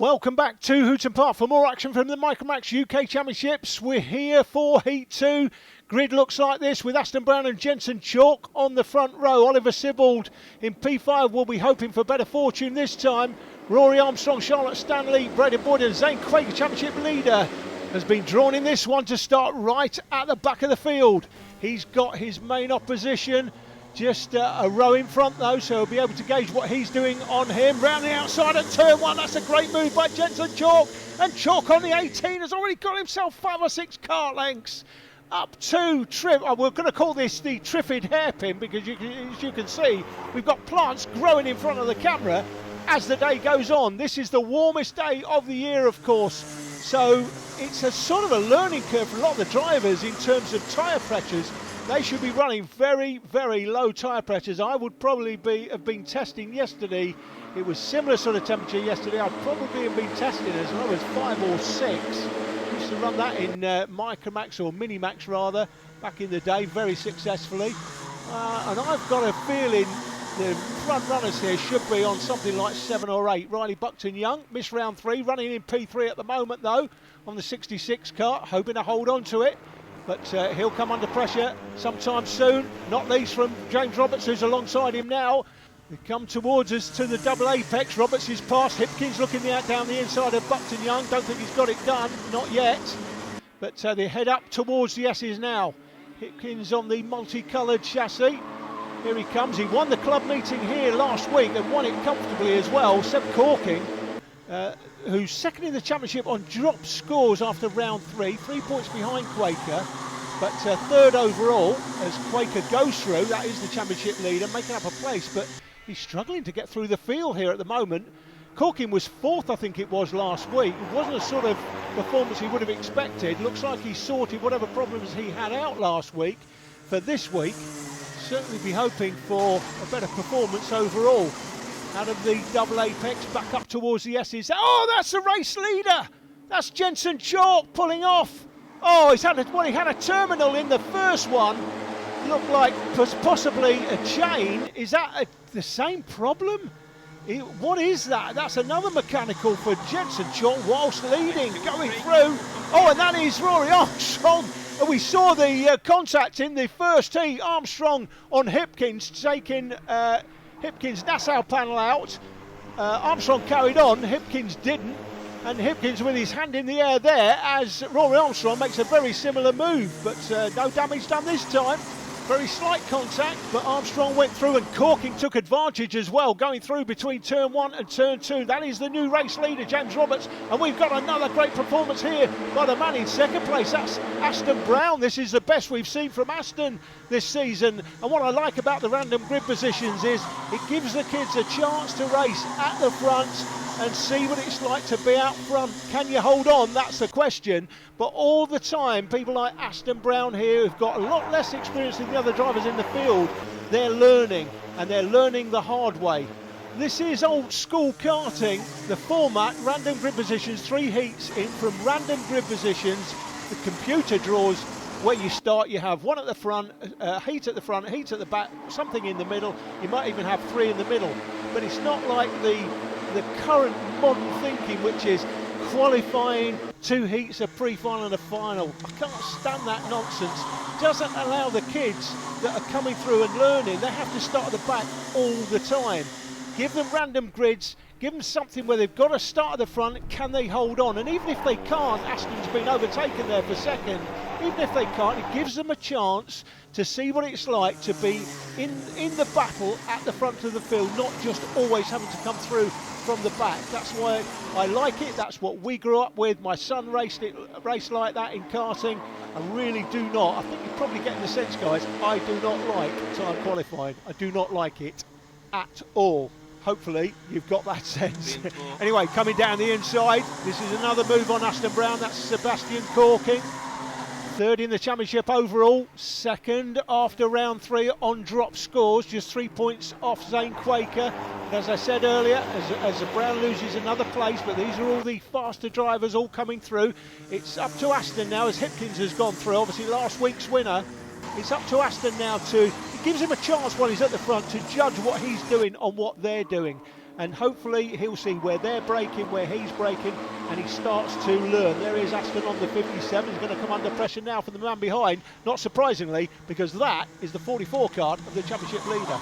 Welcome back to Hooton Park for more action from the Micromax UK Championships. We're here for Heat 2. Grid looks like this with Aston Brown and Jensen Chalk on the front row. Oliver Sibbald in P5 will be hoping for better fortune this time. Rory Armstrong, Charlotte Stanley, Braden Boyd and Zane Quaker, Championship leader, has been drawn in this one to start right at the back of the field. He's got his main opposition just a row in front though, so he'll be able to gauge what he's doing on him. Round the outside at turn one, that's a great move by Jensen Chalk. And Chalk on the 18 has already got himself 5 or 6 kart lengths up to we're going to call this the Triffid hairpin, because as you can see, we've got plants growing in front of the camera as the day goes on. This is the warmest day of the year, of course, so it's a sort of a learning curve for a lot of the drivers in terms of tyre pressures. They should be running very, very low tyre pressures. I would probably have been testing yesterday. It was similar sort of temperature yesterday. I'd probably have been testing as low as 5 or 6. Used to run that in Micromax, or Minimax rather, back in the day, very successfully. And I've got a feeling the front runners here should be on something like 7 or 8. Riley Buckton-Young missed round 3, running in P3 at the moment though, on the 66 kart, hoping to hold on to it. But he'll come under pressure sometime soon, not least from James Roberts, who's alongside him now. They come towards us to the double apex. Roberts is past. Hipkins looking down the inside of Buckton-Young. Don't think he's got it done, not yet. But they head up towards the S's now. Hipkins on the multicoloured chassis. Here he comes. He won the club meeting here last week and won it comfortably as well. Seb Corking, who's second in the championship on drop scores after round 3, 3 points behind Quaker, but third overall as Quaker goes through. That is the championship leader, making up a place, but he's struggling to get through the field here at the moment. Corking was 4th, I think it was, last week. It wasn't a sort of performance he would have expected. Looks like he sorted whatever problems he had out last week for this week. Certainly be hoping for a better performance overall. Out of the double apex, back up towards the S's. Oh, that's the race leader! That's Jensen Chalk pulling off. Oh, he had a terminal in the first one. Looked like possibly a chain. Is that the same problem? What is that? That's another mechanical for Jensen Chalk whilst leading, going through. Oh, and that is Rory Armstrong. We saw the contact in the first heat. Armstrong on Hipkins, taking Hipkins' Nassau panel out. Armstrong carried on, Hipkins didn't, and Hipkins with his hand in the air there as Rory Armstrong makes a very similar move, but no damage done this time. Very slight contact, but Armstrong went through, and Corking took advantage as well, going through between turn 1 and turn 2. That is the new race leader, James Roberts, and we've got another great performance here by the man in second place. That's Aston Brown. This is the best we've seen from Aston this season, and what I like about the random grid positions is it gives the kids a chance to race at the front and see what it's like to be out front. Can you hold on? That's the question. But all the time, people like Aston Brown here, who've got a lot less experience than the other drivers in the field, they're learning, and they're learning the hard way. This is old school karting. The format, random grid positions, 3 heats in from random grid positions. The computer draws where you start. You have 1 at the front, heat at the front, heat at the back, something in the middle. You might even have 3 in the middle. But it's not like the current modern thinking, which is qualifying, 2 heats, a pre-final and a final. I can't stand that nonsense. Doesn't allow the kids that are coming through and learning, they have to start at the back all the time. Give them random grids, give them something where they've got to start at the front. Can they hold on? And even if they can't, Aston's been overtaken there for second. Even if they can't, it gives them a chance to see what it's like to be in the battle at the front of the field, not just always having to come through from the back. That's why I like it. That's what we grew up with. My son raced like that in karting. I really do not. I think you're probably getting the sense, guys. I do not like time qualifying. I do not like it at all. Hopefully you've got that sense. Anyway, coming down the inside, this is another move on Aston Brown. That's Sebastian Corking. 3rd in the championship overall, 2nd after round 3 on drop scores, just 3 points off Zane Quaker. And as I said earlier, as Brown loses another place, but these are all the faster drivers all coming through. It's up to Aston now as Hipkins has gone through, obviously last week's winner. It's up to Aston now it gives him a chance while he's at the front to judge what he's doing on what they're doing. and hopefully he'll see where they're braking, where he's braking, and he starts to learn. There is Aston on the 57. He's going to come under pressure now from the man behind, not surprisingly, because that is the 44 card of the championship leader.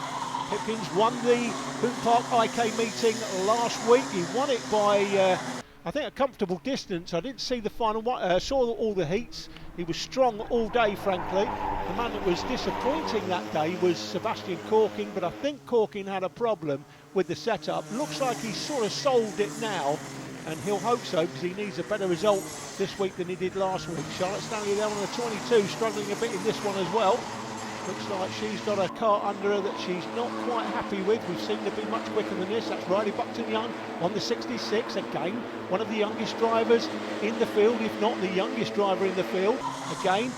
Hipkins won the Hoop Park IK meeting last week. He won it by I think a comfortable distance. I didn't see the final one, saw all the heats. He was strong all day, frankly. The man that was disappointing that day was Sebastian Corking, but I think Corking had a problem with the setup. Looks like he's sort of solved it now, and he'll hope so, because he needs a better result this week than he did last week. Charlotte Stanley there on the 22, struggling a bit in this one as well. Looks like she's got a cart under her that she's not quite happy with. We've seen her be much quicker than this. That's Riley Buckton-Young on the 66. Again, one of the youngest drivers in the field, if not the youngest driver in the field. Again,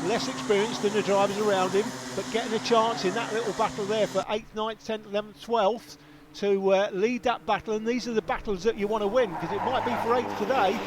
less experienced than the drivers around him, but getting a chance in that little battle there for 8th, 9th, 10th, 11th, 12th to lead that battle. And these are the battles that you want to win, because it might be for 8th today,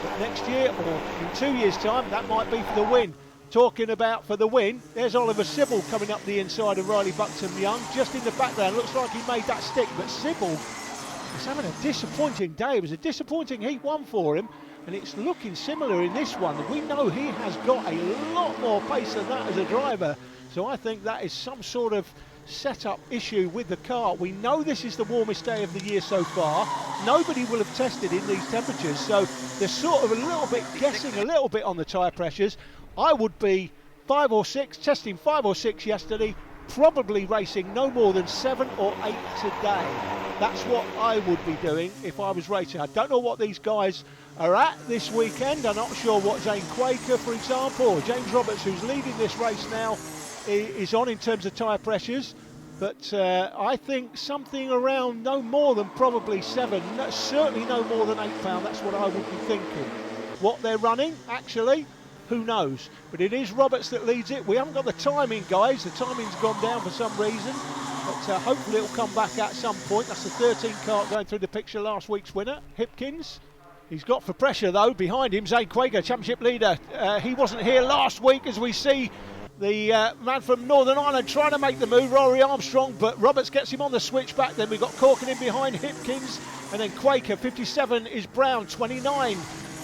but next year or in 2 years' time, that might be for the win. Talking about for the win, there's Oliver Sybil coming up the inside of Riley Buckton-Young, just in the background. Looks like he made that stick, but Sybil is having a disappointing day. It was a disappointing heat one for him, and it's looking similar in this one. We know he has got a lot more pace than that as a driver, so I think that is some sort of setup issue with the car. We know this is the warmest day of the year so far. Nobody will have tested in these temperatures, so they're sort of a little bit guessing a little bit on the tyre pressures. I would be 5 or 6, testing 5 or 6 yesterday, probably racing no more than 7 or 8 today. That's what I would be doing if I was racing. I don't know what these guys are at this weekend. I'm not sure what Zane Quaker, for example, or James Roberts, who's leading this race now, is on in terms of tyre pressures. But I think something around no more than probably 7, certainly no more than 8 pound. That's what I would be thinking. What they're running, actually, who knows? But it is Roberts that leads it. We haven't got the timing, guys. The timing's gone down for some reason. But hopefully it'll come back at some point. That's the 13 kart going through the picture, last week's winner, Hipkins. He's got for pressure, though, behind him, Zane Quaker, championship leader. He wasn't here last week, as we see the man from Northern Ireland trying to make the move, Rory Armstrong, but Roberts gets him on the switchback. Then we've got Corkin in behind Hipkins, and then Quaker. 57 is Brown, 29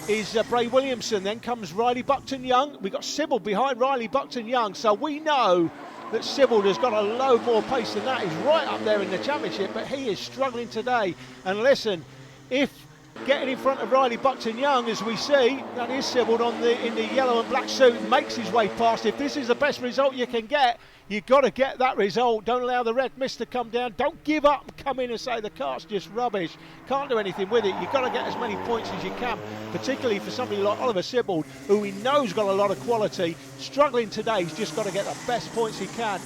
is Bray Williamson. Then comes Riley Buckton-Young. We've got Sybil behind Riley Buckton-Young, so we know that Sybil has got a load more pace than that. He's right up there in the championship, but he is struggling today. And listen, if getting in front of Riley Buckton-Young, as we see, that is Sybil in the yellow and black suit, makes his way past. If this is the best result you can get, you've got to get that result. Don't allow the red mist to come down. Don't give up and come in and say the cart's just rubbish. Can't do anything with it. You've got to get as many points as you can, particularly for somebody like Oliver Sybil, who we know's got a lot of quality. Struggling today, he's just got to get the best points he can.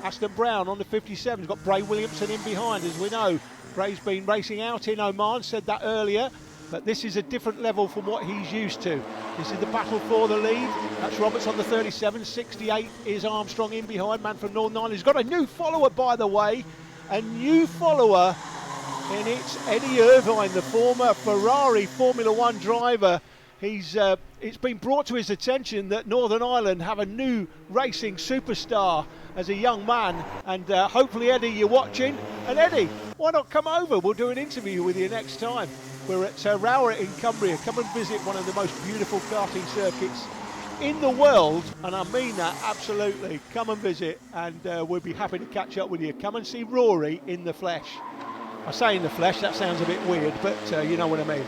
Aston Brown on the 57's got Bray Williamson in behind, as we know. Bray's been racing out in Oman, said that earlier, but this is a different level from what he's used to. This is the battle for the lead. That's Roberts on the 37, 68 is Armstrong in behind, man from Northern Ireland. He's got a new follower, by the way, a new follower, and it's Eddie Irvine, the former Ferrari Formula One driver. It's been brought to his attention that Northern Ireland have a new racing superstar as a young man, and hopefully, Eddie, you're watching. And Eddie, why not come over? We'll do an interview with you next time. We're at Rowett in Cumbria. Come and visit one of the most beautiful karting circuits in the world, and I mean that absolutely. Come and visit, and we'll be happy to catch up with you. Come and see Rory in the flesh. I say in the flesh, that sounds a bit weird, but you know what I mean.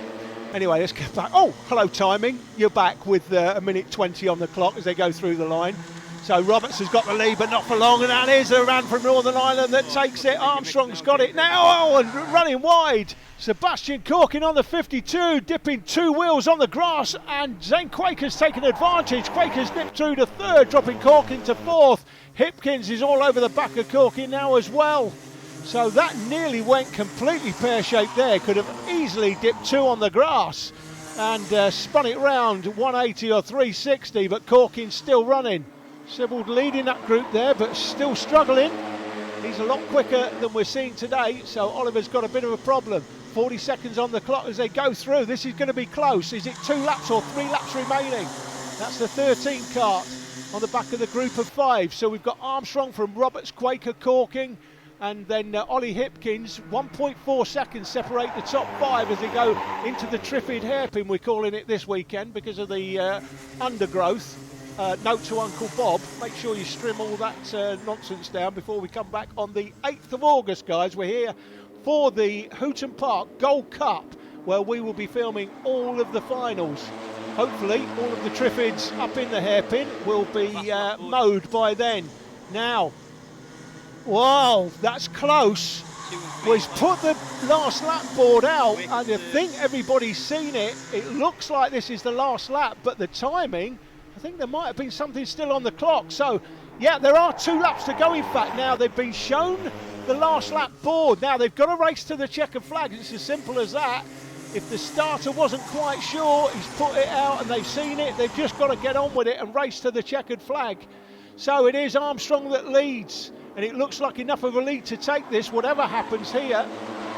Anyway, let's get back. Oh, hello, timing. You're back with a minute 20 on the clock as they go through the line. So Roberts has got the lead, but not for long, and that is a man from Northern Ireland that takes it. Armstrong's got it now, oh, and running wide. Sebastian Corkin on the 52, dipping 2 wheels on the grass, and Zane Quaker's taken advantage. Quaker's nipped through to 3rd, dropping Corkin to 4th. Hipkins is all over the back of Corkin now as well. So that nearly went completely pear-shaped there. Could have easily dipped 2 on the grass and spun it round 180 or 360, but Corkin's still running. Sybil leading that group there, but still struggling. He's a lot quicker than we're seeing today, so Oliver's got a bit of a problem. 40 seconds on the clock as they go through. This is going to be close. Is it 2 laps or 3 laps remaining? That's the 13 kart on the back of the group of 5. So we've got Armstrong from Roberts, Quaker, Corking, and then Ollie Hipkins, 1.4 seconds separate the top 5 as they go into the Triffid hairpin, we're calling it this weekend because of the undergrowth. Note to Uncle Bob, make sure you trim all that nonsense down before we come back on the 8th of August, guys. We're here for the Houghton Park Gold Cup, where we will be filming all of the finals. Hopefully all of the Triffids up in the hairpin will be mowed by then. Now, wow, that's close. Well, he's put the last lap board out, and I think everybody's seen it. It looks like this is the last lap, but the timing, I think there might have been something still on the clock. So, yeah, there are 2 laps to go, in fact. Now, they've been shown the last lap board. Now, they've got to race to the checkered flag. It's as simple as that. If the starter wasn't quite sure, he's put it out and they've seen it. They've just got to get on with it and race to the checkered flag. So it is Armstrong that leads, and it looks like enough of a lead to take this, whatever happens here,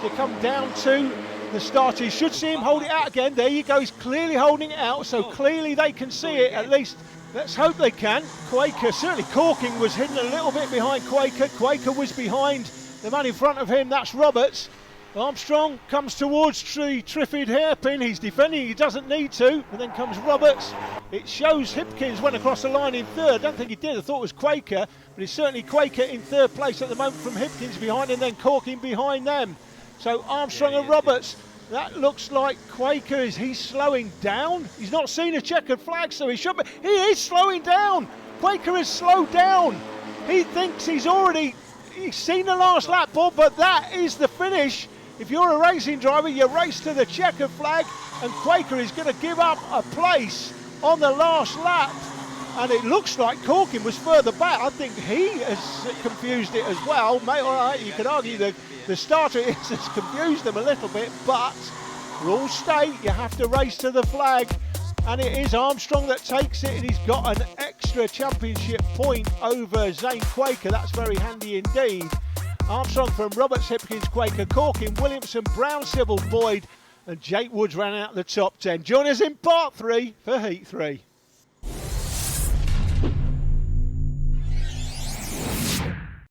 to come down to the starter. You should see him hold it out again. There you go, he's clearly holding it out, so clearly they can see it, at least. Let's hope they can. Quaker, certainly Corking was hidden a little bit behind Quaker. Quaker was behind the man in front of him, that's Roberts. Armstrong comes towards the Triffid hairpin. He's defending, he doesn't need to. And then comes Roberts. It shows Hipkins went across the line in third. I don't think he did, I thought it was Quaker. But it's certainly Quaker in third place at the moment from Hipkins behind, and then Corking behind them. So Armstrong and Roberts. That looks like Quaker, he's slowing down. He's not seen a checkered flag, so he should be. He is slowing down. Quaker has slowed down. He thinks he's seen the last lap board, but that is the finish. If you're a racing driver, you race to the checkered flag, and Quaker is going to give up a place on the last lap. And it looks like Corking was further back. I think he has confused it as well. All right, you could argue that the starter has confused them a little bit, but rules state you have to race to the flag. And it is Armstrong that takes it, and he's got an extra championship point over Zane Quaker. That's very handy indeed. Armstrong from Roberts, Hipkins, Quaker, Corking, Williamson, Brown, Sybil, Boyd, and Jake Woods ran out the top 10. Join us in part 3 for Heat 3.